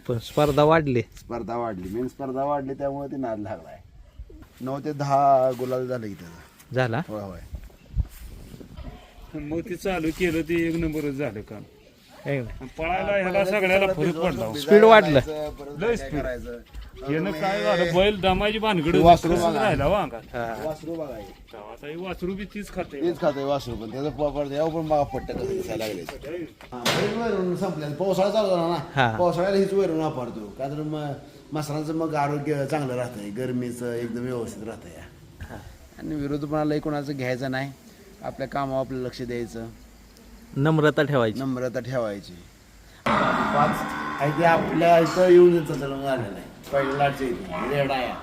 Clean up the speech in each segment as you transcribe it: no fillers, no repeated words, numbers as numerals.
पण स्पर्धा वाढली. स्पर्धा वाढली, मेन स्पर्धा वाढली त्यामुळे ते नाद लागलाय. 9 ते 10 गुलाल झालं इथं. झाला. होय होय. मग ते चालू केलं ते एक नंबरच झालं काम. आहे ना? पळायला ह्याला सगळ्याला फरक पडला. स्पीड वाढलं. लय स्पीड. यानं काय झालं, बैल दमाची भानगड वासरू राहिला वांगा. वासरू बघाय आता ही वासरू बी तीच खाते. तेच खातोय वासरू, पण त्याचं पकडते यावं पण बघा पट्ट कसं दिसायला लागले. वैरून संपल्या, पावसाळा चालू झाला हा. ना, पावसाळ्याला हीच वैरून वापरतो का तर मसरांचं मग आरोग्य चांगलं राहतंय, गरमीचं एकदम व्यवस्थित राहतं या. आणि विरोधपणालाही कोणाचं घ्यायचं नाही, आपल्या कामावर आपलं लक्ष द्यायचं, नम्रता ठेवायची. नम्रता ठेवायची. 5 आहे ते आपल्या इथं येऊन झालेलं आहे, पहिल्या लाटच्या इथे रेडा या.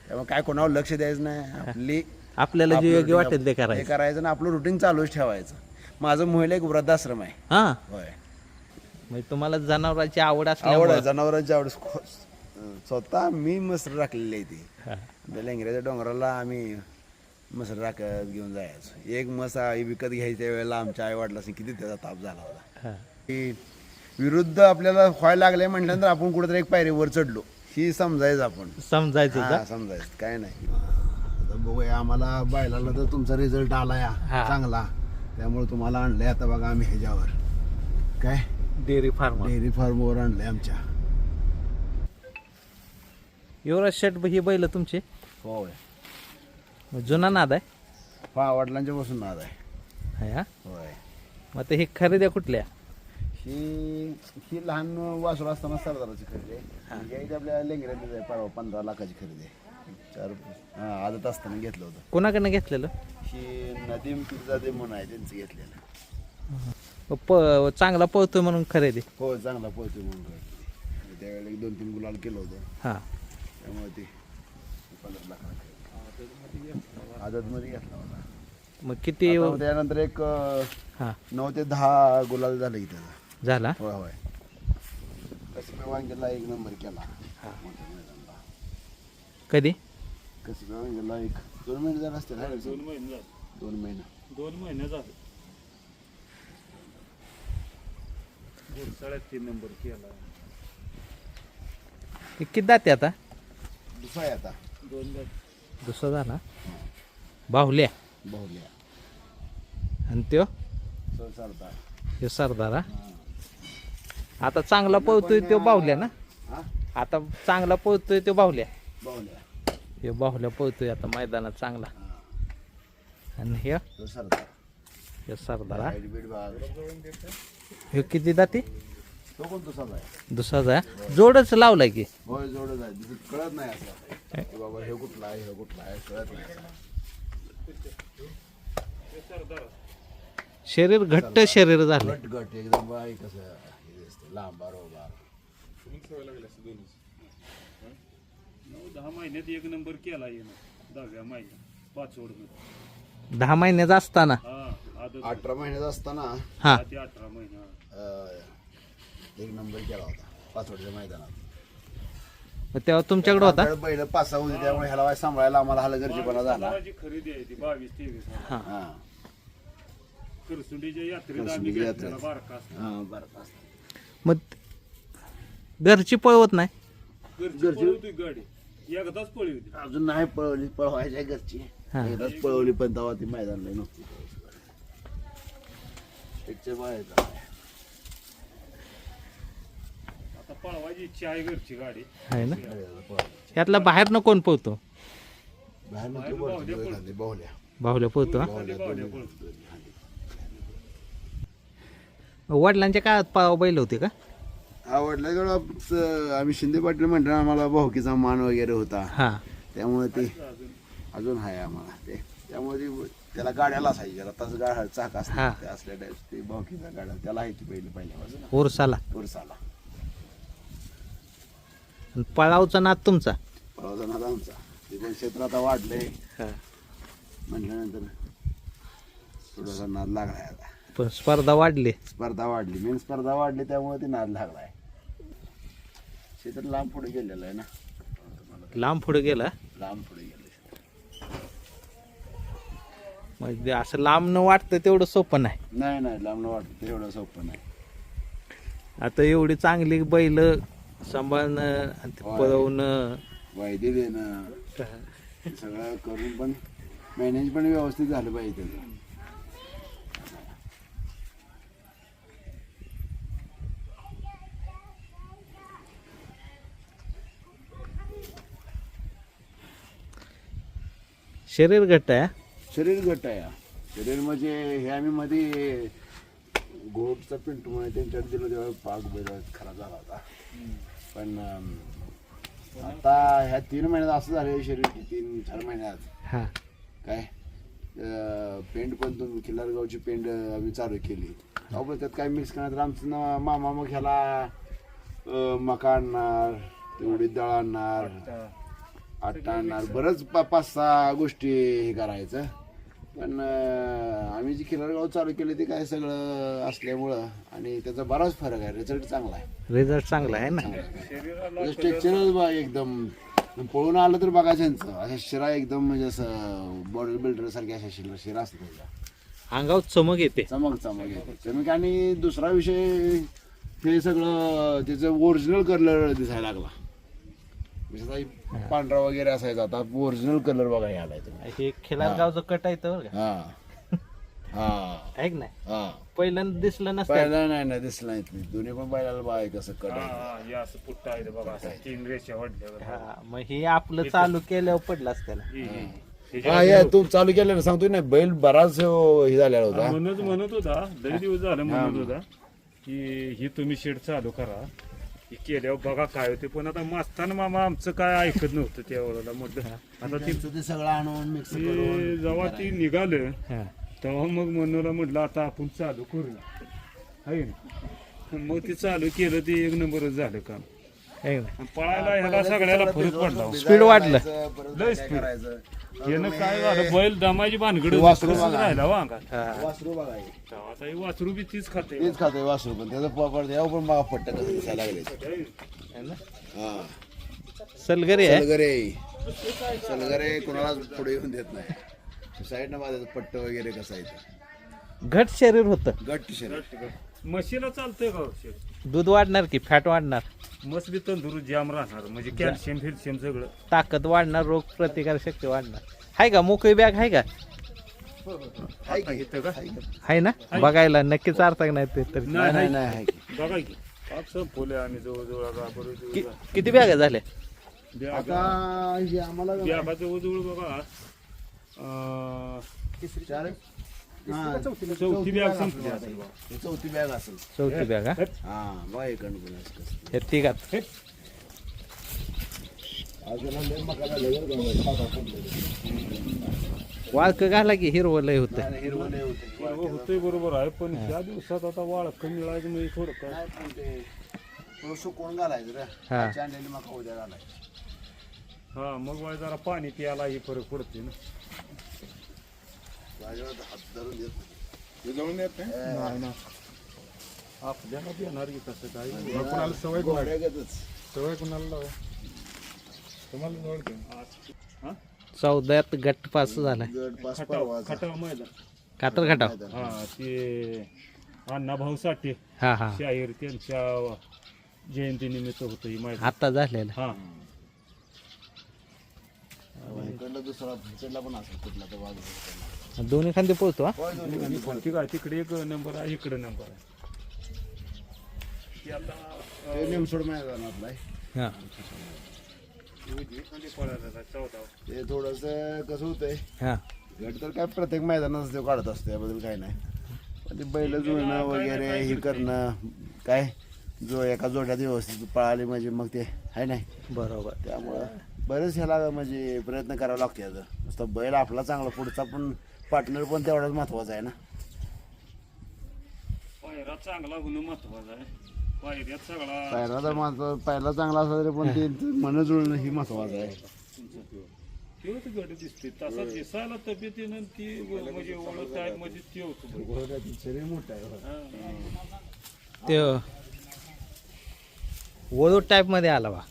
त्यामुळे काय कोणावर लक्ष द्यायचं नाही, आपल्याला जे योग्य वाटेल ते हे करायचं. करायचं ना, आपलं रुटीन चालूच ठेवायचं. माझं मोहिला एक वृद्धाश्रम आहे. हा, होय, म्हणजे तुम्हाला जनावरांची आवड आवड असल्यामुळे. आहे जनावरांची आवड. स्वतः मी मसर राखलेली आहे ती. हा. त्या लेंगऱ्याच्या डोंगराला आम्ही मसर राखत घेऊन जायचो. एक म्हस विकत घ्यायची त्या वेळेला आमच्या आई वडिलांनी किती त्याचा ताप झाला होता. हा. की विरुद्ध आपल्याला व्हायला लागले म्हटल्यानंतर आपण कुठेतरी एक पायरीवर चढलो ही समजायचं आपण. समजायचं का? हा, समजायचं काय नाही. आता बघूया, आम्हाला बैलाला तर तुमचा रिझल्ट आला या हा. चांगला, त्यामुळे तुम्हाला आणलंय. आता बघा आम्ही ह्याच्यावर काय डेअरी फार्म. डेअरी फार्मवर आणलंय आमच्या. युवराज शेट ही बैल तुमचे होय, जुना नाद आहे. वडिलांच्या पासून नाद आहे. आहे हा? होय, मग आता हे खरेद्या कुठल्या? ही लहान वासरू असताना सरदाराची खरेदी आहे. ही आपल्या लेंगऱ्यातलीच आहे, परवा 15 लाखाची खरेदी आहे. आदत असताना घेतलं होतं. कोणाकडनं घेतलेलं? ही नदीम पिझ्झादे म्हणून आहे, त्यांचं घेतलेलं. चांगला पळतोय म्हणून खरेदी. हो, चांगला पोहोचतो म्हणून खरेदी. त्यावेळेला 2-3 गुलाल केलं होतं, हा. त्यामुळे ते 15 लाखाला आदतमध्ये घेतला होता. मग किती आता त्यानंतर एक हा 9 ते 10 गुलाल झालं इथं. झाला? होय होय. कसिबे वांगेला 1 नंबर केला. कधी? कसिबे वांगेला 2 महिने झाले असतील. 2 महिने झाले. 2 महिने. 2 महिने झाले. घोडसाळ्यात 3 नंबर केला. हे किती दाते आता? दुसरा आहे आता. 2 झाले. दुसरा झाला. बाहुल्या बहुल्या आणि त्यो सरदार. हे सरदारा. आता चांगला पळतोय तो बाहुल्या ना. हा, आता चांगला पळतोय तो बाहुल्या. बहुल्या हे बाहुल्या पळतोय आता मैदानात चांगला. आणि हे तो सरदार. हे सरदारा. बीड बाग. हे किती दाती? तो कोणतो सरदार आहे? दुसरा जोडच लावलाय की. होय, जोडच आहे. दिसत कळत नाही असं की बाबा हे कुठला आहे, हे कुठला आहे, कळत नाही असं. शरीर घट्ट शरीर झालं. गट गट एकदम बाई कसं हे दिसतं, लांब बरोबर. 9-10 महिन्यात 1 नंबर केला येणं. 10व्या महिन्यात 5 मध्ये. 10 महिन्याचा असताना. हा, आदत 18 महिन्याचा असताना हा. ते 18 महिना. 1 नंबर केला होता पाचवडच्या मैदानात. मग तेव्हा तुमच्याकडे होता? पहिलं 5-6 होते, त्यामुळे ह्याला सांभाळायला आम्हाला हलगर्जीपणा झाला. जी खरेदी आहे ती 22-23. हा. हा, करसुंडीच्या यात्रेत आम्ही करसुंडीच्या घेतलेला यात्रेत. बारका असताना. हा, बरं असतं. मग घरची पळवत नाही? घरची पळवती गाडी. एकदाच पळी होती. अजून नाही पळवली, पळवायच्या घरची. हा. एकदाच पळवली, पण तेव्हा ती मैदानला नव्हती. पिक्चर बघायचा. आता पळवायची इच्छा आहे घरची गाडी. आहे ना. यातला बाहेर न कोण पळतो? बाहेर नव्हती वरती एखादी बाहुल्या. बाहुल्या पळतो. हा? बाहुल्या बाहुल्या दोन्ही. पळतो. वडिलांच्या काळात पाव बैल होते का? आवडलं तेवढं. आम्ही शिंदे पाटील म्हणतो आम्हाला भाऊकीचा मान वगैरे होता, हा. त्यामुळे ते अजून आहे आम्हाला ते. त्यामुळे ते त्याला गाड्याला असायची, त्याला तास गाड्या चाक हा. असते असल्या टाईप ते भाऊकीचा गाड्या त्याला आहे ती पहिल्यापासून उरसाला. उरसाला. आणि पळावचा नाद तुमचा? प्रवासानात आमचा ते पण क्षेत्र आता वाढलंय म्हटल्यानंतर थोडासा नाद लागलाय. आता पण स्पर्धा वाढली. स्पर्धा वाढली, मेन स्पर्धा वाढली त्यामुळे ते नाद लागलाय. क्षेत्र लांब पुढे गेलेलं आहे ना, लांब पुढे गेला. लांब पुढे गेलं. म्हणजे असं लांब न वाटतं तेवढं सोपं नाही. नाही लांब वाटत एवढं सोपं नाही. आता एवढी चांगली बैल सांभाळणं आणि ते पळवणं वायदे देणं हे सगळं करून पण मॅनेज पण व्यवस्थित झालं पाहिजे त्याचं. शरीर घट्ट आहे हा? शरीर घट्ट आहे हा. शरीर म्हणजे हे आम्ही मध्ये घोटचा पिंटू म्हणून त्यांच्यात दिलं तेव्हा पाक बैल खराब झाला होता. पण आता ह्या 3 महिन्यात असं झालं शरीर की 3-4 महिन्यात हा काय पेंड पण तुम्ही खिल्लारगावची पेंड आम्ही चालू केली. अहो त्यात काय मिक्स करणार तर आमचं मामा मग ह्याला मका आणणार, उडीद डाळ आणणार, आटा आणणार, बरंच 5-6 गोष्टी हे करायचं. पण आम्ही जी खिल्लारगाव चालू केली ते काय सगळं असल्यामुळं आणि त्याचा बराच फरक आहे. रिझल्ट चांगला आहे. रिझल्ट चांगला आहे ना. स्ट्रक्चरच बघा एकदम पळून आलं तर बघा त्यांचं अशा शिरा एकदम म्हणजे असं बॉडी बिल्डर सारखे अशा शिरा असतात त्याच्या अंगावर चमक येते. चमक येते चमक. आणि दुसरा विषय हे सगळं त्याचं ओरिजिनल कलर दिसायला लागला. जसा पांढरा वगैरे असायचा आता ओरिजिनल कलर बघा हे आलाय तुम्ही. हे खिलारगावचं कट आहे तर बरं का. हा हा ऐक नाही हा पहिल्यांदा दिसलं नसतं. पहिला नाही दिसला नाही. दोन्ही पण बैलाला बघा कसं कट आहे. हे असं पुट्टा आहे बघा असं 3 रेषा वाढल्यावर. हा मग हे आपलं चालू केल्यावर पडलाच त्याला. हा हे तू चालू केलं सांगतोय ना बैल बराच हे झालेला होता. म्हणत होता लय दिवस झालं म्हणत होता की ही तुम्ही शेड चालू करा, ही केल्यावर बघा काय होते. पण आता मस्तान मामा आमचं काय ऐकत नव्हतं त्यावेळेला. म्हटलं आता ते सगळं आणून मिक्स ते जेव्हा ती निघालं हा. तेव्हा मग मनोला म्हटलं आता आपण चालू करूया आहे ना. मग ते चालू केलं ते 1 नंबरच झालं काम. ऐक नाही आणि पळायला ह्याला सगळ्याला फरक पडला हो. स्पीड वाढलं. लय स्पीड. यानं काय झालं बैल दमाची भानगड वासरू राहिला हो अंगात. वासरू बघा आता हे वासरू बी तीच खाते. तेच खातोय वासरू पण त्याचं पडते यावं पण बघा पट्ट कसं दिसायला लागले. है ना? हा सलगरी आहे. सलगरे कोणाला पुढे येऊन देत नाही. साईड ना माझं पट्ट वगैरे कसं आहे ते. घट शरीर होतं. गट्ट शरीर. म्हशीला चालतंय का शेड? दूध वाढणार की फॅट वाढणार, मस्त बी तंदुरुस्त जाम राहणार म्हणजे कॅल्शियम फिल्शियम सगळं. ताकद वाढणार, रोग प्रतिकार शक्ती वाढणार. आहे का मोकळी बॅग आहे का? इथं का आहे ना बघायला नक्कीच चारता नाही ते तरी. नाही नाही आहे की. बघा की असं फुले आम्ही जवळजवळ आता किती बॅगा झाल्या? आता हे आम्हाला बॅगा जवळजवळ बघा चार चौथी बॅग संपली असेल बघा. हे चौथी बॅग असेल. चौथी बॅग हा. हा बघा इकडून पण असं कसं. हे ठीक आहे. अजून लय मकाला लय गं. वाळक घाला की हिरवं लय होतं. हिरवं लय होते. हो, होतंय बरोबर आहे. पण त्या दिवसात आता वाळ कमी मिळायचं म्हणजे थोडं काय. नाही पण ते थोडं सुकवून घालायचं रे. हा. चांडलेली मका उद्या घालायचं. हा मग वाय जरा पाणी प्यायला ही फरक पडते ना. माझ्यावर हात धरून देत नाही. तू जाऊन येत नाही? नाही ना आपल्याला देणार की तसं काय. कोणाला सवय गोड्यागतच. सवय कुणाला लावा तुम्हाला ओळख. हा 14 गट पास झालाय. गट पास खटाव परवाचा. खटाव मैदान. कातर खटाव. हा ते अण्णा भाऊ साठे हा हा शाहीर त्यांच्या जयंतीनिमित्त होतं ही मैदान. आता झालेलं. हा इकडला दुसरा इकडला पण असेल कुठला तर वाजत. दोन्ही खांदे पोहतो हा. ठीक आहे. तिकडे 1 नंबर आहे, इकडे नंबर आहे. ते आता ते निमसोड मैदानातला आहे. हा पळायला 14. ते थोडस कसं होतंय हा गट तर काय प्रत्येक मैदानात ते काढत असतो याबद्दल काय नाही. पण ते बैल जुळणं वगैरे हे करणं काय जो एका जोड्यात व्यवस्थित पळाली म्हणजे मग ते आहे नाही. बरोबर. त्यामुळं बरेच ह्याला म्हणजे प्रयत्न करावा लागतो याचा. नुसतं बैल आपला चांगला पुढचा पण पार्टनर पण तेवढाच महत्वाचा आहे ना. पायरा चांगला होणं महत्वाचं आहे. पायऱ्यात सगळा पहिला तर माझा पहिला चांगला असला तरी पण ते मन जुळणं ही महत्वाचं आहे. तेवढं गड दिसते तसा दिसायला तब्येतीनं ती म्हणजे ओळख आहे म्हणजे ते होतं. शरीर मोठं आहे. ते वळू टाईप मध्ये आला बा.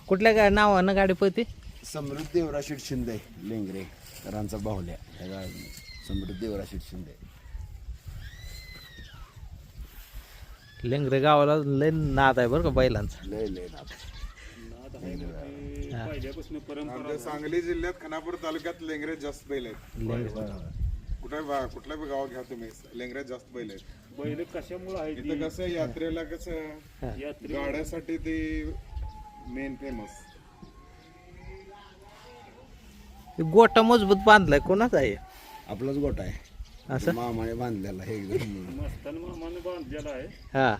कुठल्या नावानं गाडी पळते? समृद्ध देवराशीट शिंदे लेंगरे रांचा बाहुल्या समृद्ध देवराशीट शिंदे. लेंगरे गावाला लय नाद आहे बरं का बैलांचा. लय लय ना पहिल्यापासून परंपरा आमच्या सांगली जिल्ह्यात खानापूर तालुक्यात लेंगरे जास्त बैल आहेत. कुठल्या बी गावात घ्या तुम्ही, लेंगऱ्यात जास्त बैल आहेत. बैल कशामुळे आहे इथं कसं यात्रेला कसं यात्रे गाड्यासाठी ते मेन फेमस. गोटा मजबूत बांधलाय कोणाचा आहे आपलाच गोटा आहे असं. मामाने बांधलेला हे एकदम मस्तान मामाने बांधलेला आहे, हा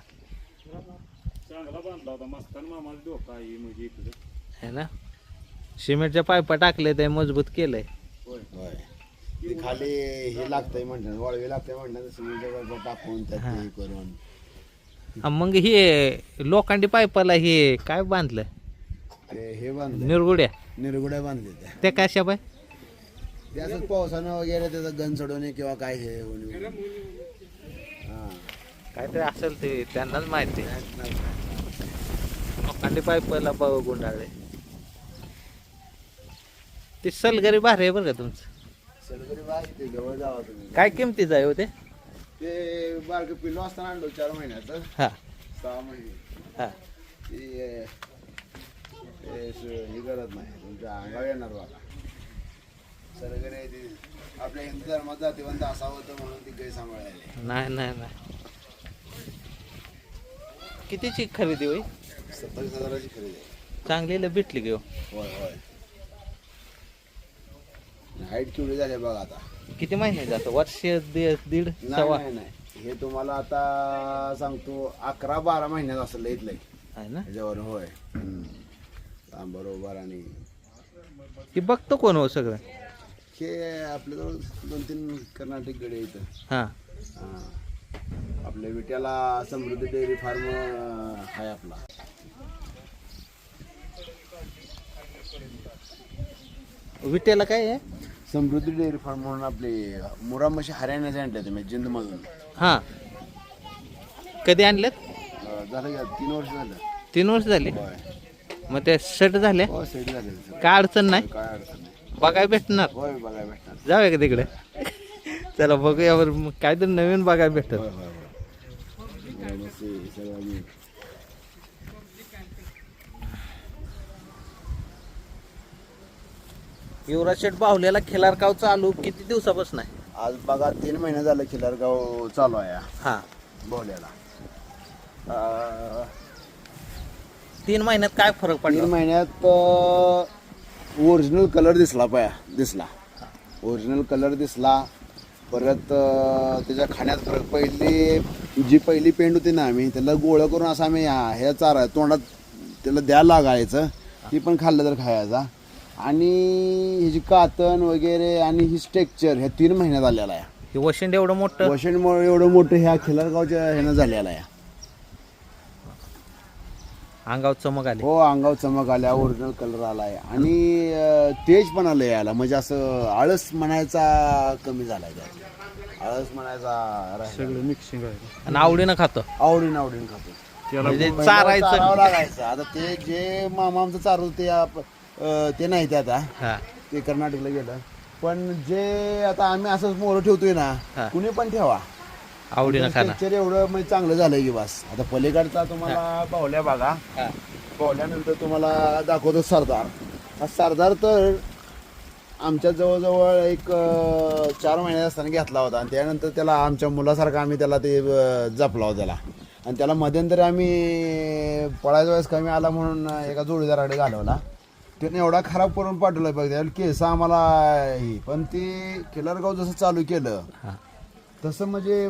चांगला बांधला होता. मस्तान मामाचा डोका आहे म्हणजे इकडे है ना. सिमेंटच्या पायपा टाकले ते मजबूत केलंय. होय. होय. ते खाली हे लागतंय म्हणतात, वळवे लागतंय म्हणतात, सिमेंटच्या टाकून त्यात हे करून हा, मग हे लोखंडी पायपाला हे काय बांधलं ते हे बांधले निरगुड्या निरगुड्या बांधले त्या. ते कशा बाय ते असंच पावसानं वगैरे त्याचं गन सोडवणे किंवा काय हे होणे. हा काय ते असेल ते त्यांनाच माहिती. लोखंडी पायपाला गुंडाळले. ते सलगरी भारी आहे बरं का तुमचं. सलगरी बाग ते जवळ जावा तुम्ही. काय किमतीच आहे हो ते. ते बारकं पिल्लो असताना आणलो 4 महिन्याचं, हा 6 महिने. हा ते हे करत नाही, तुमच्या अंगावर येणार बघा. सलगरी आहे ते आपल्या हिंदू धर्मात जातीवंत असावं होतं म्हणून ती काही सांभाळायला. नाही नाही नाही. कितीची खरेदी होई. 27,000ची खरेदी आहे. चांगलीला भेटली घेऊ. होय होय. हाईट केवढी झाली बघा आता. किती महिने जातं वर्ष दीड नाही सव्वा नाही नाही, हे तुम्हाला आता सांगतो 11-12 महिन्यात असं लईत लई आहे ना. ह्याच्यावर. होय. बरोबर. आणि ती बघतो कोण हो सगळं. हे आपल्याजवळ 2-3 कर्नाटक गडे इथं. हा हा. आपल्या विट्याला समृद्धी डेअरी फार्म आहे आपला. विटेला काय आहे. समृद्धी डेअरी फार्म म्हणून आपले मुरा म्हशी हरियाणाचे आणले तुम्ही जिंदमधून. हा कधी आणलेत. झालं का 3 वर्ष झालं. 3 वर्ष झाली. होय. मग ते सेट झाले हो सेट झाले. काय अडचण नाही. काय अडचण नाही. बघायला भेटणार. होय बघायला भेटणार. जाऊया का तिकडे. चला बघूया बरं मग काहीतरी नवीन बघायला भेटत. होय होय होय. मस्त आहे सगळं आम्ही. युवराज शेठ बाहुल्याला खिलारकाव चालू किती दिवसापासून आहे. आज बघा 3 महिने झालं खिलारगाव चालू आहे हा बोल्याला. 3 महिन्यात काय फरक 3 पडला. महिन्यात ओरिजिनल कलर दिसला. ओरिजिनल कलर दिसला. परत त्याच्या खाण्यात फरक. पहिली पेंड होती ना, आम्ही त्याला गोळं करून असं आम्ही ह्या चारा तोंडात त्याला द्यायला लागायचं. ती पण खाल्लं तर खायचा. आणि ह्याची कातण वगैरे आणि ही स्ट्रक्चर ह्या 3 महिन्यात आलेला आहे. हे वशिंड एवढं मोठं. वशनमुळे एवढं मोठं ह्या खिलारगावच्या ह्यानं झालेलं आहे. अंगावर चमक आली. हो अंगावर चमक आल्या. ओरिजिनल कलर आलाय आणि तेज पण आलं याला. म्हणजे असं आळस म्हणायचा कमी झालाय. आळस म्हणायचा राहिला. सगळं मिक्सिंग आहे. आणि आवडीनं खातो. आवडीनं खातो. त्याला म्हणजे चारावं चारायचं. लागायचं. आता ते जे मामा आमचं चारू ते नाही ते आता हा ते कर्नाटकला गेलं. पण जे आता आम्ही असंच मोर ठेवतोय हा. ना, कुणी पण ठेवा. आवडीनं खाणार. स्ट्रक्चर एवढं म्हणजे चांगलं झालंय की बस. आता पलीकडचा तुम्हाला बाहुल्या बघा. हा. बाहुल्यानंतर तुम्हाला दाखवतो सरदार. हा सरदार तर आमच्या जवळजवळ एक 4 महिन्यात असताना घेतला होता. आणि त्यानंतर त्याला आमच्या मुलासारखं आम्ही त्याला ते जपला होता त्याला. आणि त्याला मध्यंतरी आम्ही पळायचा वेळेस कमी आला म्हणून एका जोडीदाराकडे घालवला. त्याने एवढा खराब करून पाठवला बघ. त्याला केस आम्हाला ही. पण ते खिलारगाव जसं चालू केलं हा. तसं म्हणजे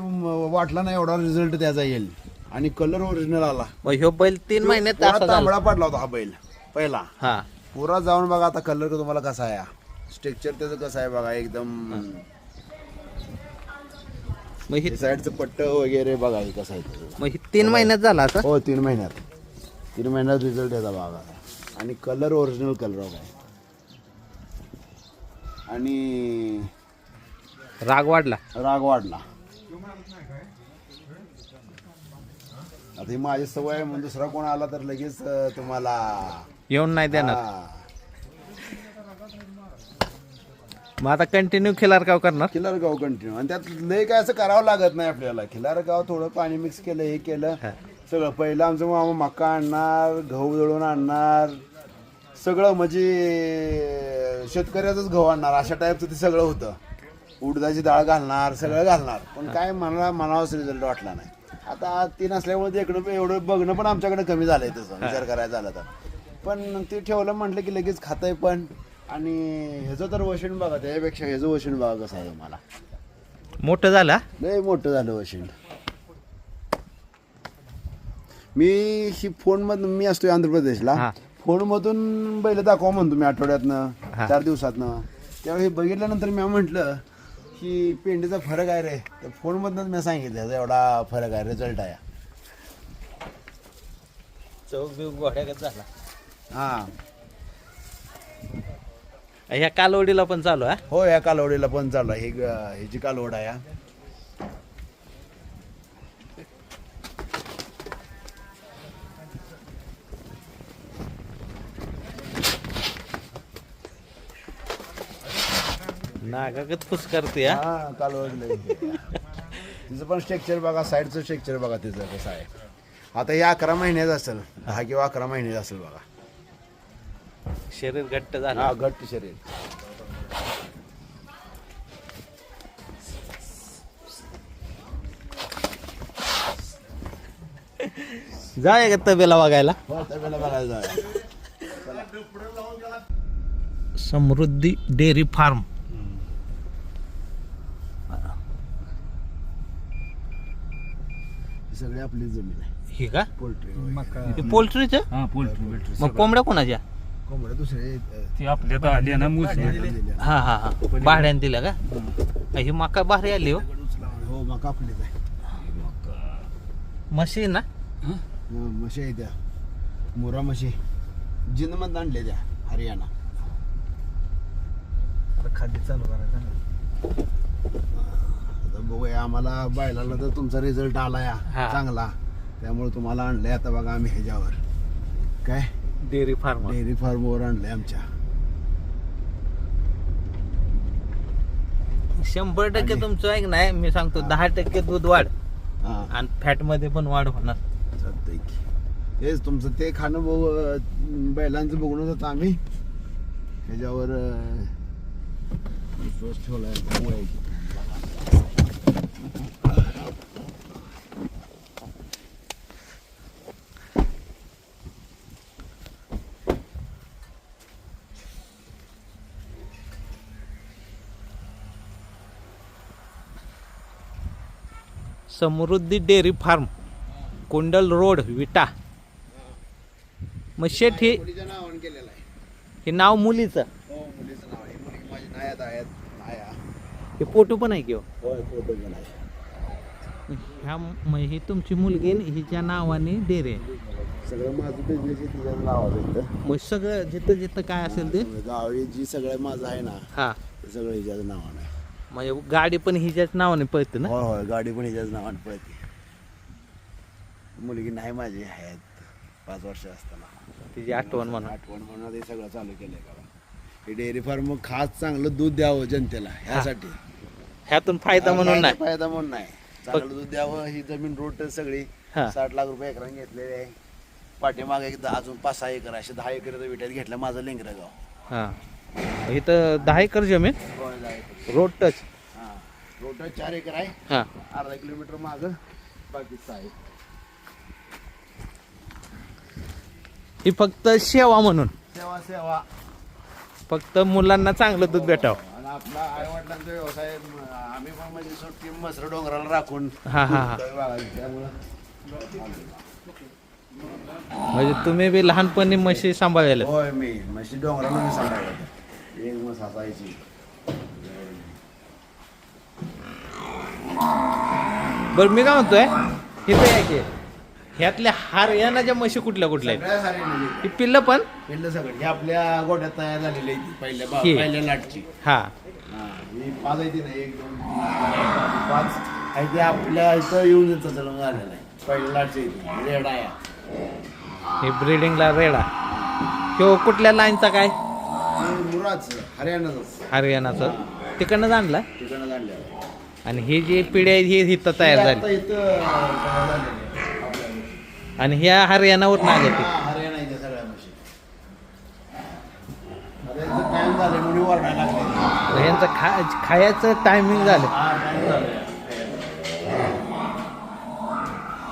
वाटला नाही एवढा रिझल्ट त्याचा येईल. आणि कलर ओरिजिनल आला. मग ह्यो बैल 3 महिन्यात पुरा असा झाला. तांबडा पडला होता हा बैल पहिला. हा पुरा जाऊन बघा आता कलर तुम्हाला कसा आहे. स्ट्रक्चर त्याचं कसं आहे बघा एकदम. मग ही साईडचं पट्ट वगैरे बघा हे कसं आहे त्याचं. मग ही 3 महिन्यात झाला असं. हो 3 महिन्यात रिझल्ट याचा बघा. आणि कलर ओरिजिनल कलर आहे. आणि राग वाढला. राग वाढला. आता ही माझी सवय आहे म्हणून दुसरा कोण आला तर लगेच तुम्हाला येऊन नाही देणार. हा. मग आता कंटिन्यू खिलार गाव करणार. खिलारगाव कंटिन्यू. आणि त्यात लय काय असं करावं लागत नाही आपल्याला. खिलारगाव थोडं पाणी मिक्स केलं, हे केलं सगळं. पहिलं आमचं मामा मका आणणार, गहू दळून आणणार, सगळं म्हणजे शेतकऱ्याचंच गहू आणणार अशा टाईपचं ते सगळं होतं. उडदाची डाळ घालणार, सगळं घालणार. पण काय मनावाच रिझल्ट वाटला नाही. आता ते नसल्यामुळे ते इकडं एवढं बघणं पण आमच्याकडे कमी झालंय तसं विचार करायचा झाला तर. पण ते ठेवलं म्हटलं की लगेच खातंय पण. आणि ह्याचं तर वशीण बघा, त्यापेक्षा ह्याचं वशीण बघा कसं आहे मला. मोठं झालं हा? लय मोठं झालं वशीण. मी ही फोनमधून, मी असतोय आंध्र प्रदेशला, हा. फोनमधून बैल दाखवा म्हणतो मी आठवड्यातनं 4 दिवसातनं. त्यावेळी बघितल्यानंतर मी म्हटलं की पेंडीचा फरक आहे रे. तर फोनमधूनच मी सांगितलं एवढा फरक आहे, रिझल्ट आहे. चौक बिव घोड्यागत झाला. हां ह्या कालवडीला पण चालू आहे. हो, या कालवडीला पण चालू आहे. ह्याची कालवड आहे. नागागत फुस करते हा. हा कालवड लय. तिचं पण स्ट्रक्चर बघा, साईडचं स्ट्रक्चर बघा तिचं कसं आहे. आता हे 11 महिन्याचं असेल, 10 किंवा 11 महिन्याचं असेल बघा. शरीर घट्ट झालं. हा घट्ट शरीर. जाय का तबेला बघायला. बघायला जाऊया. समृद्धी डेअरी फार्म. ही सगळी आपली जमीन आहे. ही का पोल्ट्री पोल्ट्रीचं. हा पोल्ट्री मग कोंबड्या कोणाच्या. कोंबड्या दुसरे ती आपल्यात आली ना मुसली. हा हा हा भाड्याने दिल्या का. ही मका भारी आली हो. हो मका आपलीच आहे. म्हशी ना. म्हशी आहे त्या मोरा म्हशी जिनमधून आणल्या त्या हरियाणा. खाद्य चालू करायचं. आता बघूया, आम्हाला बैलाला तर तुमचा रिझल्ट आला या चांगला, त्यामुळे तुम्हाला आणलंय. आता बघा आम्ही ह्याच्यावर काय डेअरी फार्म. डेअरी फार्मवर आणलंय आमच्या. 100% तुमचं आहे की नाही. मी सांगतो 10% दूध वाढ हा आणि फॅट मध्ये पण वाढ होणार. चालतंय की. हेच तुमचं ते खाणं बघू, बैलांचं बघूनच होतं आम्ही ह्याच्यावर विश्वास ठेवलाय. समृद्धी डेअरी फार्म, कुंडल रोड, विटा. मग शेठ हे मुलीच्या नावाने केलेलं आहे. हे नाव मुलीचं. हो मुलीचं नाव आहे. मुलगी माझी नायात आहेत. नाया. हे फोटो पण आहे की हो. होय फोटो गेला आहे. ह्या ही तुमची मुलगी आणि हिच्या नावाने डेअरी आहे. सगळं माझं बिझनेस तिच्या नावाचं इथं. मग सगळं जिथं जिथं काय असेल ते. गावी जी सगळं माझं आहे ना, हा ते सगळं हिच्याच नावानं आहे. म्हणजे गाडी पण हिच्याच नावाने पळते ना. होय होय गाडी पण हिच्याच नावानं पळते. मुलगी नाही माझी आहेत 5 वर्ष असताना. तिची आठवण म्हणून. आठवण म्हणून हे सगळं चालू केलंय का. हे डेअरी फार्म खास चांगलं दूध द्यावं जनतेला ह्यासाठी. ह्यातून फायदा म्हणून नाही. फायदा म्हणून नाही, चांगलं दूध द्यावं. ही जमीन रोट सगळी हा. 60 लाख रुपये एकराने घेतलेले आहे. पाठीमागे एकदा अजून 5-6 एकर असे 10 एकर विट्यात घेतलं माझं लेंगरं गाव. हा इथं 10 एकर जमीन रोड टच. हा रोट 4 एकर आहे. हा अर्धा किलोमीटर मागं बाकीचं आहे. ही फक्त सेवा म्हणून. सेवा सेवा. फक्त मुलांना चांगलं दूध भेटावं. आणि आपला आई वडिलांचा व्यवसाय आम्ही पण म्हणजे सुट्टी मसर डोंगराला राखून हा हा हा त्यामुळं म्हणजे तुम्ही बी लहानपणी म्हशी सांभाळायला. होय मी म्हशी डोंगराला मी सांभाळलं. एक म्हस असायची. बरं मी काय म्हणतोय इथे आहे की ह्यातल्या हरियाणाच्या म्हशी कुठल्या कुठल्या आहेत. सगळ्या हरियाणाची. ही पिल्लं पण. पिल्लं सगळं हे आपल्या गोठ्यात तयार झालेली आहे ती पहिल्या ही. पहिल्या लाटची. हा हा ही 5 आहे ती नाही 1 2 3 4 5 आहे ती आपल्या इथं येऊन येतं जन्म झालेला आहे. पहिल्या लाटची रेड आहे. हे ब्रिडिंगला रेडा. ह्यो कुठल्या लाईनचा काय. हे गुजरात हरियाणाच हरियाणाचं तिकडनं आणला तिकडनं आणल्या आणि ही जी पिढी आहे ही इथं तयार झाली आणि ह्या हरियाणावरून आल्या ती हरियाणा इथे सगळ्या म्हशी आता यांचं टाइम झाले म्हणून वरडायला लागले यांचं खायचं टायमिंग झालं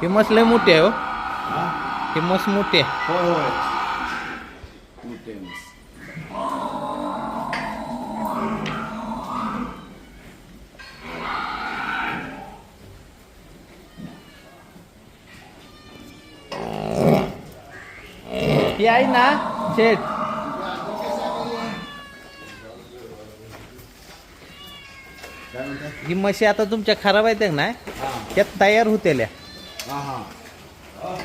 ही मस्त लय मोठी आहे हो ही मस्त मोठी आहे होय होय मोठे म्हस. ही आहे ना शेठ काय म्हणताय ही म्हशी आता तुमच्या खराब आहेत ना त्यात तयार होतेल्या हा हा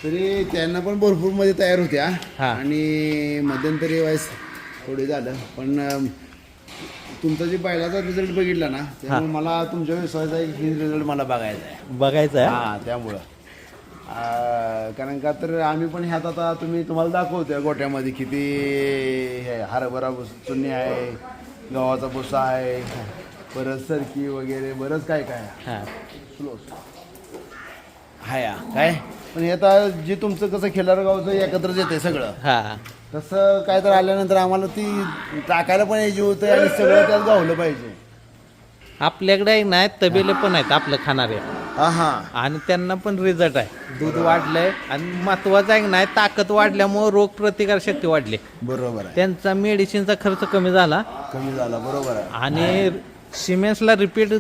तरी त्यांना पण भरपूर मध्ये तयार होत्या हा. आणि मध्यंतरी वयस थोडी झालं पण तुमचा जे बैलाचा रिझल्ट बघितला ना त्यामुळे मला तुमच्या विश्वासाचा ही रिझल्ट मला बघायचा आहे बघायचं आहे हा त्यामुळं कारण का तर आम्ही पण ह्यात आता तुम्हाला दाखवतोय गोट्यामध्ये किती हे हरभरा चुन्नी आहे गव्हाचा भुसा आहे परत सरकी वगैरे बरंच काय काय आहे. हा स्लो हाय काय पण हे आता जे तुमचं कसं खिलार गावचं एकत्रच येते सगळं हा तसं काय तर आल्यानंतर आम्हाला ती टाकायला पण यायची होतं आणि सगळं त्यात गावलं पाहिजे आपल्याकडे आहे ना तबेले पण आहेत आपलं खाणारे हा हा आणि त्यांना पण रिझल्ट आहे दूध वाढलंय आणि महत्वाचं आहे ना ताकद वाढल्यामुळे रोग प्रतिकार शक्ती वाढली बरोबर आहे त्यांचा मेडिसिनचा खर्च कमी झाला कमी झाला बरोबर आहे आणि सिमेंट्सला रिपीट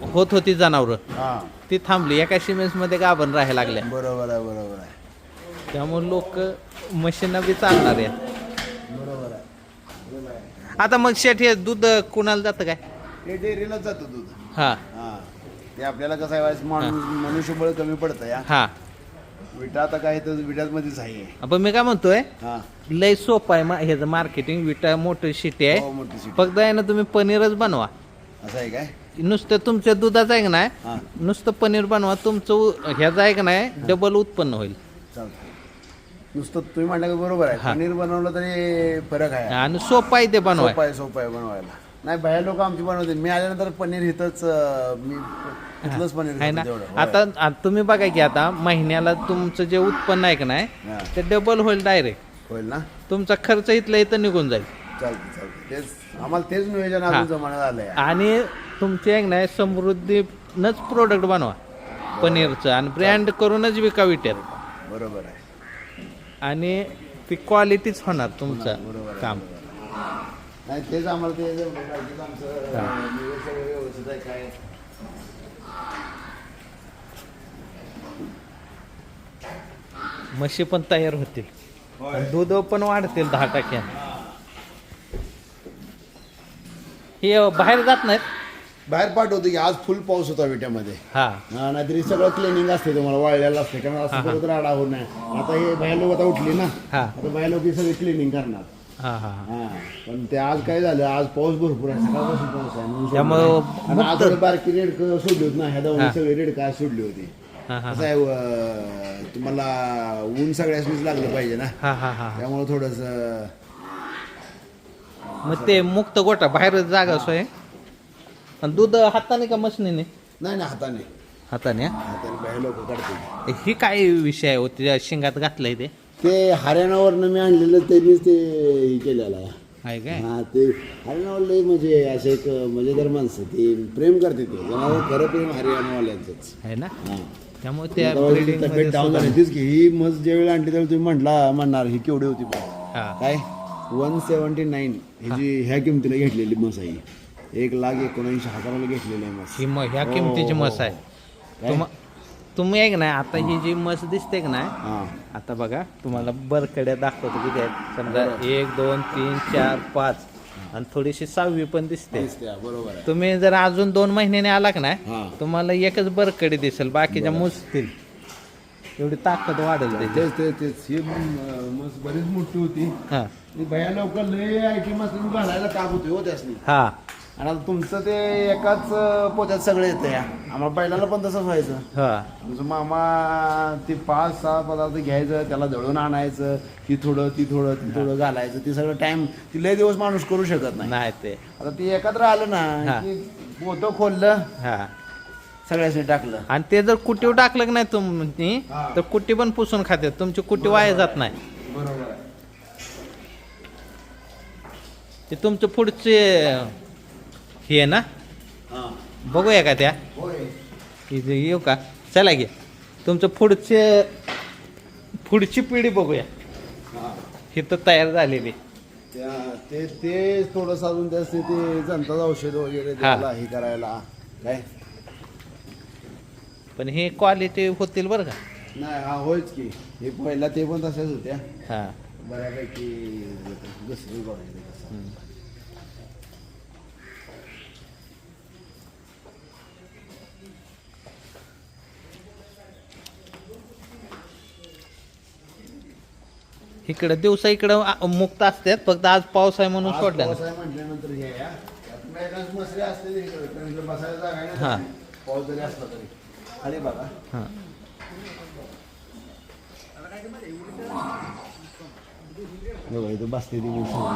होत होती जनावरं हा ती थांबली एका सिमेंट्समध्ये गाभण राहायला लागल्या बरोबर आहे त्यामुळे लोक मशीनना बी चालणार आहेत बरोबर आहे आता मग शेठ हे दूध कुणाला जातं काय ते डेअरीलाच जातं दूध हा हा ते आपल्याला कसं आहे मनुष्यबळ कमी पडतं या हा विटा आता काय तर विटामध्येच आहे आपण मी काय म्हणतोय हा लय सोपं आहे ह्याचं मार्केटिंग विटा मोठी शिटी हो आहे मोठी सीट फक्त आहे ना तुम्ही पनीरच बनवा असं आहे काय नुसतं तुमच्या दुधाचं आहे का नाही हा नुसतं पनीर बनवा तुमचं ह्याचं आहे का नाही डबल उत्पन्न होईल चालतं नुसतं तुम्ही म्हटलं की बरोबर आहे हा. पनीर बनवलं तरी फरक आहे आणि सोपं आहे ते बनवाय सोपं आहे बनवायला नाही बाहेर लोक आमची बनवते मी आल्यानंतर पनीर इथंच मी इथलंच पनीर आहे ना खातो तेवढं. आता तुम्ही बघा की आता महिन्याला तुमचं जे उत्पन्न आहे का नाही हा. ते डबल होईल डायरेक्ट होईल ना तुमचा खर्च इथल्या इथं निघून जाईल चालतं तेच आम्हाला तेच नियोजन हा. अजून जमाना झालंय आणि तुमचे एक नाही समृद्धीनंच प्रोडक्ट बनवा पनीरचं आणि ब्रँड करूनच विका विट्यात बरोबर आहे आणि ती क्वालिटीच होणार तुमचं बरोबर आहे, काम नाही तेच आम्हाला ते बाकीचं आमचं नियोजन सगळं व्यवस्थित आहे काय म्हशी पण तयार होतील आणि दूध पण वाढतील 10%. हे बाहेर जात नाहीत बाहेर पाठवतो की आज फुल पाऊस होता विट्यामध्ये हा नाहीतरी सगळं क्लिनिंग असते तुम्हाला वाळलेलं असते कारण असं परत राडा होत नाही आता हे बाहेर लोक आता उठली ना हा आता बाहेर लोक सगळे क्लिनिंग करणार हा हा हा. हा पण ते आज काय झालं आज पाऊस भरपूर आहे सकाळपासून पाऊस आहे म्हणून त्यामुळं सोडलं. आणि आज थोडी बारकी रेडक सोडली होती ना ह्या हा. दोन्ही सगळी रेडक आज सोडली होती हा हा कसं आहे तुम्हाला ऊन सगळ्यासनीच लागलं पाहिजे ना हा हा हा त्यामुळे थोडस मग ते मुक्त गोटा बाहेर जागा सोय आणि दूध हाताने का मशनीने नाही ना हाताने हाताने हा? हाताने बाहेर लोक काढते ही काय विषय आहे होती शिंगात घातलंय ते ते हरियाणावरनं मी आणलेलं त्यांनीच ते हे केलेलं आहे आहे काय हा ते हरियाणावाले म्हणजे असे एक मजेदार माणसं ते प्रेम करते ते जनावर खरं प्रेम हरियाणावाल्यांचंच आहे ना हा त्यामुळे त्या आता माझी breeding तब्येत मध्ये डाऊन सुद्धा- झाली तीच की ही मस ज्यावेळी आणली त्यावेळी तुम्ही म्हणणार ही केवढी होती बा? हा काय 179 ही जी ह्या किमतीला घेतलेली मस आहे 1,79,000 घेतलेली आहे मस ही ह्या हो, किमतीची हो, मस आहे काय? तुम्ही एक नाही आता ही जी मस दिसते का नाही हा आता बघा तुम्हाला बरकड्या दाखवतो किती आहेत समजा 1 2 3 4 5 आणि थोडीशी 6वी पण दिसते तेच त्या, बरोबर आहे तुम्ही जर अजून 2 महिन्याने आला का नाही हा तुम्हाला एकच बरकडी दिसेल बाकीच्या मुजतील एवढी ताकद वाढेल त्याची तेच ही मस बरीच मोठी होती हा भया लवकर लय आयटी मस घालायला काम होते हो त्यासनी हा आणि आता तुमचं ते एकाच पोत्यात सगळं येतं या आम्हाला बैलाला पण तसंच व्हायचं. हा आमचं मामा ते 5-6 पदार्थ घ्यायचं, त्याला दळून आणायचं, ती थोडं ती घालायचं, ते सगळं टाइम ती लय दिवस माणूस करू शकत नाही. नाही ते आता ते एकत्र आलं हा. ना की पोतं खोललं, हा सगळ्यासाठी टाकलं. आणि ते जर कुटीव टाकलं की नाही तुम्ही हा. तर कुटी पण पुसून खाते, तुमची कुटी वाया जात नाही. बरोबर आहे. ते तुमचं पुढचे हे आहे ना, हा. बघूया का त्या होय. इथे येऊ का, चला घे तुमचं पुढची पिढी बघूया. हा. ही तर तयार झालेली. ते थोडंसं अजून जास्त ते जनताचं औषध वगैरे द्यायला हे करायला काय पण हे क्वालिटी होतील बरं का. नाही. हा होयच की, हे पहिला ते पण तशाच होत्या हा बऱ्यापैकी. दुसरी बघायचं कसं इकडं दिवसा इकडं मुक्त असतात, फक्त आज पाऊस आहे म्हणून आज सोडलं पाऊस आहे म्हटल्यानंतर हे या त्यात मसरी असते ते इकडं, कारण इकडं बसायला जागा आहे हा. ना. पाऊस जरी असला तरी खाली बघा. हा बघा इथं बसते ती मुलं.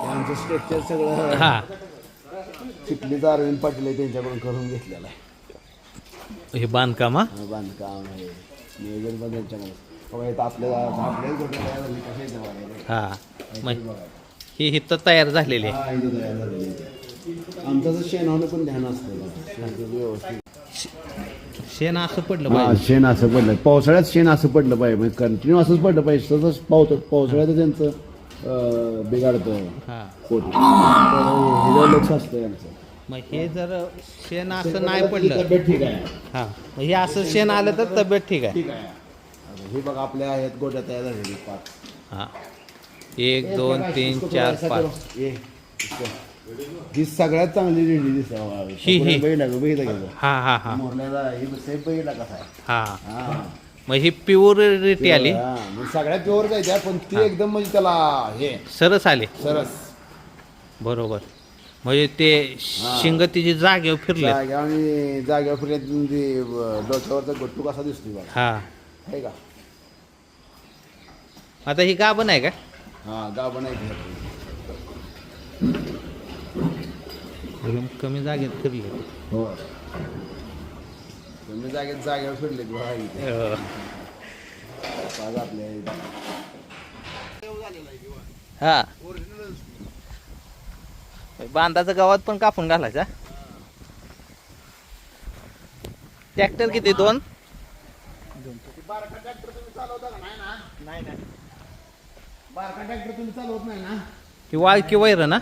त्यांचं स्ट्रक्चर सगळं हा चिखलीचा अरविंद पाटील आहे त्यांच्याकडून करून घेतलेलं आहे. हे बांधकाम हा बांधकाम आहे, नियोजन पण त्यांच्याकडे. बघा इथं आपल्याच गोष्ट तयार झाली कशा इथं बघायला. हा मग ही इथं तयार झालेली आहे. हा इथं तयार झालेली आहे. आमचं तर शेणावलं पण ध्यान असतं बघा. शेणाचं व्यवस्थित शेण असं पडलं हा, पाहिजे. शेण असं पडलं पावसाळ्यात, शेण असं पडलं पाहिजे, म्हणजे कंटिन्यू असंच पडलं पाहिजे. तसंच पावसाळ्यात त्यांचं बिघाडतं हा पोट. ह्याच्यावर लक्ष असतं यांचं. मग हे जर शेण असं नाही पडलं, तब्येत ठीक आहे. हा मग हे असं शेण आलं तर तब्येत ठीक आहे. ठीक आहे. आता हे बघा आपल्या आहेत गोट्या तयार झालेली 5. हा 1 2 3 4 5. ही सगळ्यात चांगली रेडी दिसते ही. बघितला गेलं हा हा हा मोरल्याला ही सेफ बघितला कसा आहे. हा हा. मग ही प्युरिटी आली, हा, म्हणजे सगळ्यात प्युअर जायच्या, पण ती एकदम म्हणजे त्याला हे सरस आली. सरस बरोबर. म्हणजे ते शिंग तिची जागेवर फिरले. आणि जागेवर फिरल्यात ते डोक्यावरचा गट्टू कसा दिसतोय बघा. हा आहे का. आता ही गाभण आहे का. हा गाभण आहे. कमी जागेत फिरले. हो तुम्ही जागेवर फिरले बघा इथे. आज आपल्या इथं. हा बांधाचं गावात पण कापून घालायचा. ट्रॅक्टर किती 2. बारका ट्रॅक्टर तुम्ही चालवता का नाही ना. नाही बारका ट्रॅक्टर तुम्ही चालवत नाही ना. ही वाळकी वैर ना.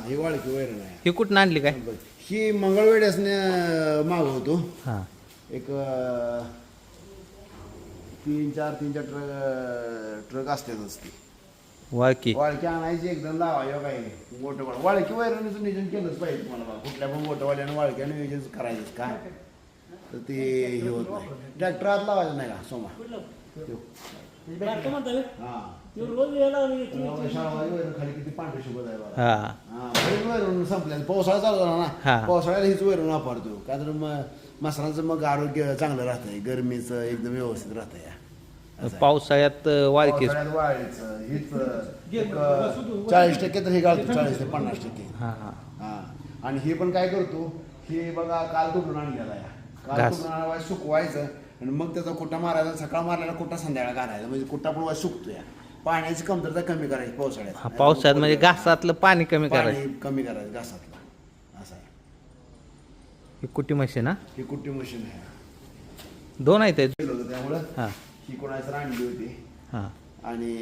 ही वाळकी वैरण आहे. ही कुठं आणली काय. ही मंगळवेड्यासने मागवतो. हा एक 3-4 ट्रक असतातच ती वाळकी. वाळकी आणायची एकदम लावायला काही मोठं वाळकी वैरणीचं नियोजन केलंच पाहिजे तुम्हाला बघा. कुठल्या पण मोठंवाल्यानं वाळक्या नियोजन करायचं काय तर ते हे होत नाही. ट्रॅक्टर आत लावायचं नाही का सोमा. हा शाळवाची वैरण खाली किती पांढरी शुभत आहे बघा. हा वैरण संपल्या. पावसाळा चालू झाला ना. हा. पावसाळ्याला हीच वैरण वापरतो का तर मसराचं मग आरोग्य चांगलं राहतंय, गरमीचं एकदम व्यवस्थित राहतंय. पावसाळ्यात वाळकी. पावसाळ्यात वाळीचं हीच 40% तर हे घालतो, 40 ते 50%. हा हा हा. आणि हे पण काय करतो, हे बघा काल तुटून आणलेला आहे. काल घास. तुटून आणला सुकवायचं आणि मग त्याचा कुट्टा मारायचा. सकाळ मारलेला कुट्टा संध्याकाळ घालायचा, म्हणजे कुट्टा पण सुकतोय. पाण्याची कमतरता कमी करायची हा, पावसाळ्यात. पावसाळ्यात म्हणजे घासातलं पाणी कमी करायचं. पाणी कमी करायचं घासातलं. असं आहे. ही कुटी मशीन हा. ही कुट्टी मशीन आहे. 2 आहेत ते. केलं होतं त्यामुळं हा ही कोणाचं आणली होती. हा आणि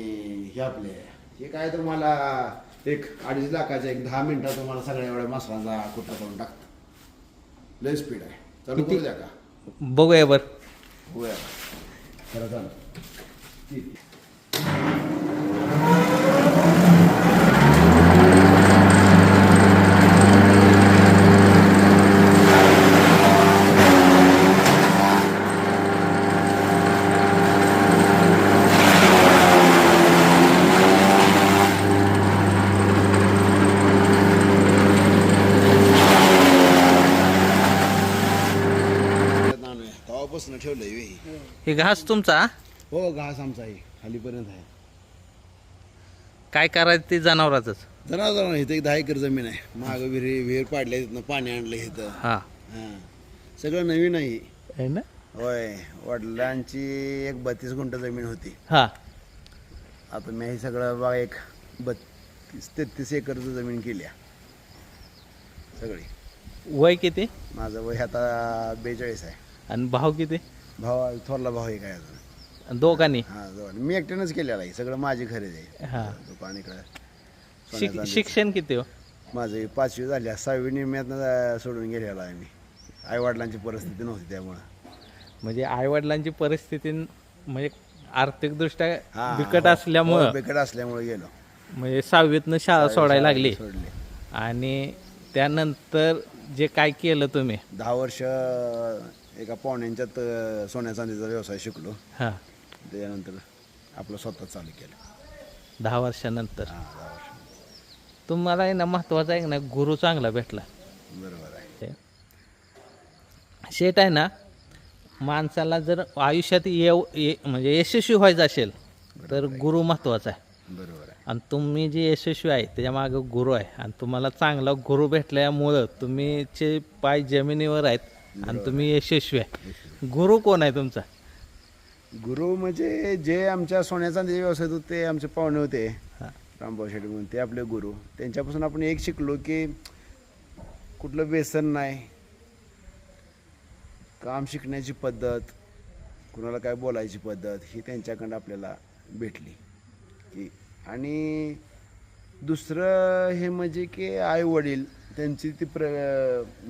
हे आपले हे काय तुम्हाला एक 2.5 लाखाचं एक 10 मिनिटात तुम्हाला सगळ्या एवढ्या मसरांचा कुट्टा करून टाकतं. लय स्पीड आहे. चालू करू द्या का. बघूया बर. होय खरं चालू ठीक. ठेवलंय वे. हे घास तुमचा हो घास आमचा आहे खालीपर्यंत आहे. काय करायचं ते जनावराचंच. जनावर इथं एक 10 एकर जमीन आहे. माग विहीर पाडल्या तिथनं पाणी आणलं इथं. हा हां सगळं नवीन आहे. आहे ना. होय वडिलांची एक 32 गुंठ जमीन होती. हा आता मी हे सगळं बघा एक 32-33 एकरचं जमीन केली आहे सगळी. वय किती माझं वय आता 42 आहे. आणि भाव किती भाव थोरला भाऊ आहे काय अजून. दोघांनी. हां जवळ मी एकट्यानंच केलेलं आहे सगळं. माझी खरेदी आहे. हा दुकान इकडं शिक्षण किती हो. माझं 5वी झाली. 6वी निम्म्यातनं सोडून गेलेला आहे मी. आईवडिलांची परिस्थिती नव्हती त्यामुळं. म्हणजे आई वडिलांची परिस्थिती म्हणजे आर्थिकदृष्ट्या हां, बिकट हो, असल्यामुळं बिकट असल्यामुळे गेलो. म्हणजे 6वीतनं शाळा सोडायला लागली. सोडली. आणि त्यानंतर जे काय केलं तुम्ही. 10 वर्ष एका पाहुण्यांच्यात सोन्या चांदीचा व्यवसाय शिकलो. हां त्यानंतर आपलं स्वतः चालू केलं. 10 वर्षानंतर. हां 10 वर्ष. तुम्हाला आहे ना महत्वाचं आहे ना गुरु चांगला भेटला. बरोबर आहे. शेट आहे ना माणसाला जर आयुष्यात म्हणजे यशस्वी व्हायचं असेल तर गुरु महत्वाचा आहे. बरोबर आहे. आणि तुम्ही जे यशस्वी आहे त्याच्या मागं गुरु आहे. आणि तुम्हाला चांगला गुरु भेटल्यामुळं तुम्हीचे पाय जमिनीवर आहेत आणि तुम्ही यशस्वी आहे. गुरु कोण आहे तुमचा. गुरु म्हणजे जे आमच्या सोन्या चांदीचे व्यवसायात होते ते आमचे पाहुणे होते. हां रामभाऊ शेट्टी म्हणून ते आपले गुरु. त्यांच्यापासून आपण एक शिकलो की कुठलं व्यसन नाही. काम शिकण्याची पद्धत, कुणाला काय बोलायची पद्धत ही त्यांच्याकडं आपल्याला भेटली की. आणि दुसरं हे म्हणजे की आई वडील त्यांची ती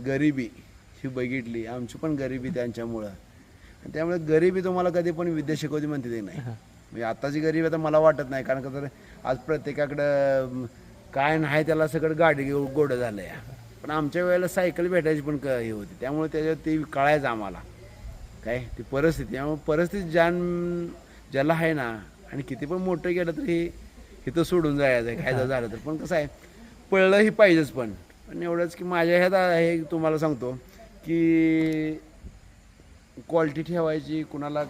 गरिबी ही बघितली. आमची पण गरिबी त्यांच्यामुळं. आणि त्यामुळे गरिबी तुम्हाला कधी पण विद्या शिकवती म्हणते ते नाही. म्हणजे आताची गरिबी आता मला वाटत नाही. कारण का तर आज प्रत्येकाकडं काय नाही त्याला सगळं गाडी गोडं झालं आहे. पण आमच्या वेळेला सायकल भेटायची पण हे होती. त्यामुळे त्याच्यात ते कळायचं आम्हाला काय ती परिस्थिती. त्यामुळे परिस्थिती ज्याला आहे ना आणि किती पण मोठं गेलं तरी इथं सोडून जायचं आहे काय झालं तर. पण कसं आहे पळलंही पाहिजेच. पण एवढंच की माझ्या ह्यात हे तुम्हाला सांगतो की क्वालिटी ठेवायची. कुणाला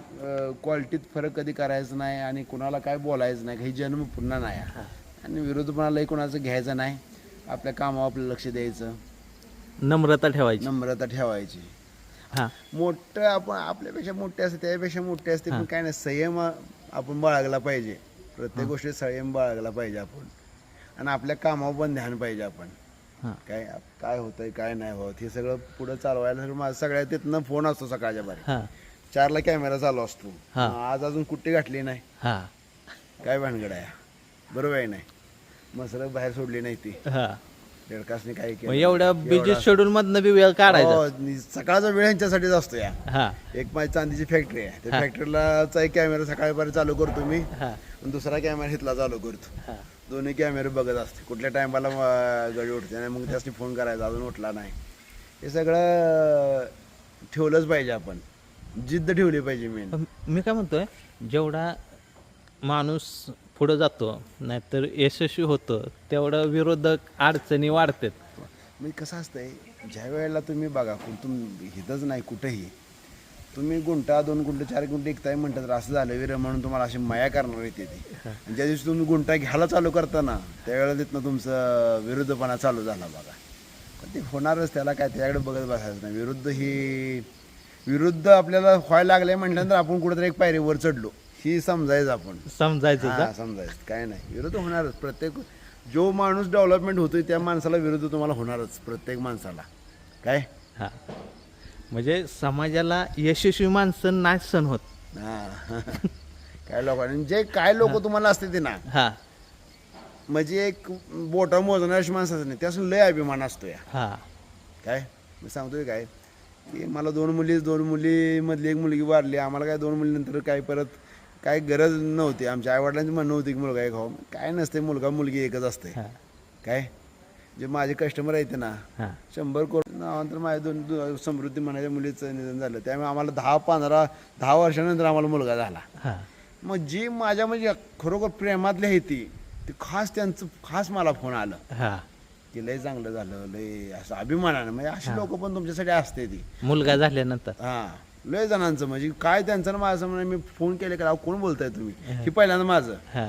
क्वालिटीत फरक कधी करायचं नाही आणि कुणाला काय बोलायचं नाही. काही जन्म पुन्हा नाही. आणि विरोधपणालाही कुणाचं घ्यायचं नाही. आपल्या कामावर आपलं लक्ष द्यायचं. नम्रता ठेवायची. नम्रता ठेवायची. हां मोठं आपण आपल्यापेक्षा मोठे असते त्यापेक्षा मोठे असते पण काय नाही संयम आपण बाळगला पाहिजे. प्रत्येक गोष्टीत संयम बाळगला पाहिजे आपण. आणि आपल्या कामावर पण ध्यान पाहिजे आपण. हां काय काय होतंय काय नाही होत हे सगळं पुढं चालवायला माझं सगळ्या तिथनं फोन असतो सकाळच्या बारी. हां 4ला कॅमेरा चालू असतो. हां. आज अजून कुठे गाठली नाही. हां काय भानगड आहे. बरोबर आहे नाही. मसरं बाहेर सोडली नाही ती. हां. डेडकासने काय मग केलं एवढ्या बिझी शेड्यूल मधनं बी वेळ काढायचा. हो, सकाळचा वेळ यांच्यासाठीच असतो या. हां एक माझी चांदीची फॅक्टरी आहे. त्या फॅक्टरीलाचा एक कॅमेरा सकाळपर्यंत चालू करतो मी. हां आणि दुसरा कॅमेरा इथला चालू करतो. हां दोन्ही कॅमेरे बघत असते. कुठल्या टायमाला गडी उठते आणि मग त्यासाठी फोन करायचा अजून उठला नाही. हे सगळं ठेवलंच पाहिजे आपण. जिद्द ठेवली पाहिजे मेन. पण मी काय म्हणतोय जेवढा माणूस पुढं जातो नाहीतर यशस्वी होतं तेवढं विरोधक अडचणी वाढतात. म्हणजे कसं असतंय ज्या वेळेला तुम्ही बघा हिथंच नाही कुठेही तुम्ही गुंटा 2 गुंठ 4 गुंठ विकताय म्हणतात तर असं झालं विरं म्हणून तुम्हाला अशी माया करणार येते ती. आणि ज्या दिवशी तुम्ही गुंटा घ्यायला चालू करता ना त्यावेळेला तिथनं तुमचं विरुद्धपणा चालू झाला बघा. पण ते होणारच. त्याला काय त्याच्याकडे बघत बसायचं नाही. विरुद्ध आपल्याला व्हायला लागले म्हटल्यानंतर आपण कुठेतरी एक पायरीवर चढलो ही समजायचं आपण. समजायचं का? समजायचं काय नाही. विरोध होणारच. प्रत्येक जो माणूस डेव्हलपमेंट होतोय त्या माणसाला विरोध तुम्हाला होणारच. प्रत्येक माणसाला काय. हां म्हणजे समाजाला यशस्वी माणसं नाही सण होत. हा काय लोकांनी जे काय लोक तुम्हाला असते ते ना हां म्हणजे एक बोटा मोजणारी माणसाचं नाही त्यासून लय अभिमान असतो या. हां काय मी सांगतोय काय की मला 2 मुलीमधली एक मुलगी वारली. आम्हाला काय 2 मुलीनंतर काय परत काय गरज नव्हती. आमच्या आईवडिलांची म्हणणं होती की मुलगा एक खाऊ काय नसते. मुलगा मुलगी एकच असते. काय जे माझे कस्टमर आहेत ना 100 कोटी नावानंतर माझ्या 2 समृद्धी म्हणायच्या मुलीचं निधन झालं. त्यामुळे आम्हाला 10 वर्षानंतर आम्हाला मुलगा झाला. मग जी माझ्या म्हणजे खरोखर प्रेमातली आहे ती त्यांचं खास मला फोन आलं की लय चांगलं झालं लय असं अभिमानानं. म्हणजे अशी लोक पण तुमच्यासाठी असते ती. मुलगा झाल्यानंतर हां लय जणांचं म्हणजे काय त्यांचं ना माझं म्हणून मी फोन केले का कोण बोलताय तुम्ही की पहिल्यांदा माझं हा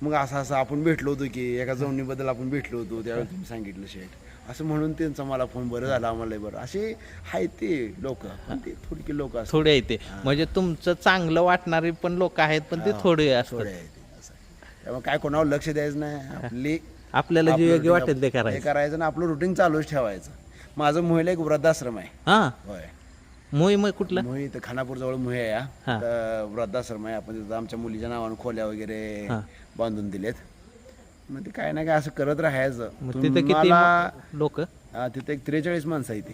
मग असं आपण भेटलो होतो की एका जवणीबद्दल आपण भेटलो होतो त्यावेळी तुम्ही सांगितलं शेट असं म्हणून त्यांचा मला फोन बरं झाला आम्हाला बरं असे आहेत ते लोक पण ते थोडकी लोक असतात थोडे येते म्हणजे तुमचं चांगलं वाटणारे पण लोक आहेत पण ते थोडे असतात थोडे आहेत ते असं. त्यामुळे काय कोणावर लक्ष द्यायचं नाही आपली आपल्याला जे योग्य वाटेल ते हे करायचं करायचं ना आपलं रुटीन चालूच ठेवायचं माझं मोहिला एक वृद्धाश्रम आहे हा होय मोही मग कुठलं मोही इथं खानापूर जवळ मोही आहे हा. हा. तर वृद्धाश्रम आहे आपण तिथं आमच्या मुलीच्या नावानं खोल्या वगैरे हा. बांधून दिलेत मग ते काय ना काय असं करत राहायचं मग तिथे किती तुम्हाला लोक तिथे एक 43 माणसं आहे ती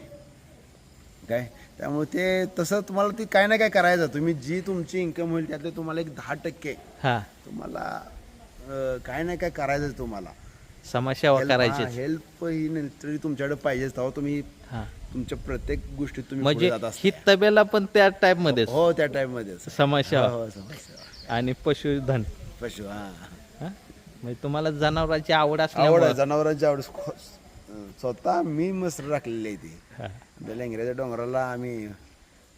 काय त्यामुळे ते तसं तुम्हाला ती काय ना काय करायचं तुम्ही जी तुमची इन्कम होईल त्यातले तुम्हाला एक 10% हा तुम्हाला काय ना काय करायचं तुम्हाला समाजसेवा करायची हेल्प ही नाही तरी तुमच्याकडे पाहिजेच तेव्हा तुम्ही हा तुमच्या प्रत्येक गोष्टीत तुम्ही म्हणजे पुढे जात असता. ही तब्याला पण त्या टाइप मध्ये हो त्या टाइम मध्येच समाजसेवा हो समस्या आणि पशुधन पशु हा हा? म्हणजे तुम्हाला जनावरांची आवड आवड असल्यामुळे आहे जनावरांची आवड स्वतः मी मसर राखलेली आहे ती हा. त्या लेंगऱ्याच्या डोंगराला आम्ही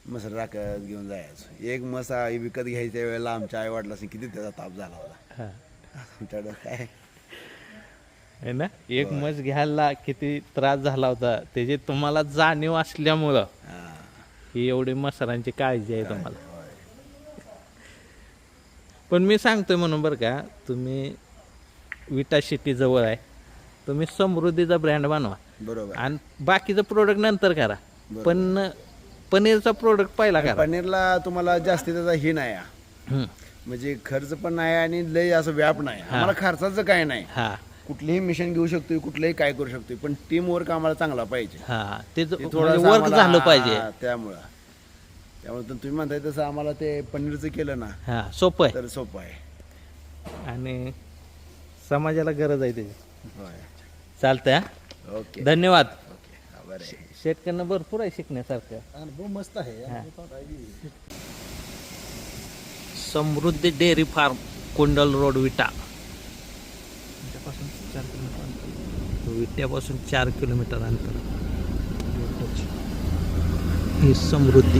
मसर राखत घेऊन जायचो एक मस विकत घ्यायच्या वेळेला आमच्या आई वडिलांनी किती त्याचा ताप झाला होता हा. आमच्याकडं काय है ना एक म्हस घ्यायला किती त्रास झाला होता त्याची तुम्हाला जाणीव असल्यामुळं हा. ही एवढी मसरांची काळजी आहे तुम्हाला पण मी सांगतोय म्हणून बरं का तुम्ही विटा सिटी जवळ आहे तुम्ही समृद्धीचा ब्रँड बनवा बरोबर आणि बाकीचं प्रोडक्ट नंतर करा पण पनीरचा प्रोडक्ट पहिला करा पनीरला तुम्हाला जास्ती त्याचा हे नाही आहे. हम्म. म्हणजे खर्च पण नाही आणि लय असं व्याप नाही आम्हाला खर्चाचं काय नाही हा कुठलीही मिशन घेऊ शकतोय कुठलंही काय करू शकतोय पण टीम वर्क आम्हाला चांगला पाहिजे हा ते ते वर्क थोडंसं झालं आम्हाला- पाहिजे हा, त्यामुळे तुम्ही म्हणताय तसं आम्हाला ते पनीरचं केलं ना हा सोपं आहे तर सोपं आहे आणि समाजाला गरज आहे त्याची होय चालतंय हा ओके धन्यवाद ओके हा, बरं आहे शेतकऱ्यांना भरपूर आहे शिकण्यासारखं अनुभव मस्त आहे समृद्धी डेअरी फार्म कुंडल रोड विटा विट्यापासून 4 किलोमीटर अंतर ही समृद्धी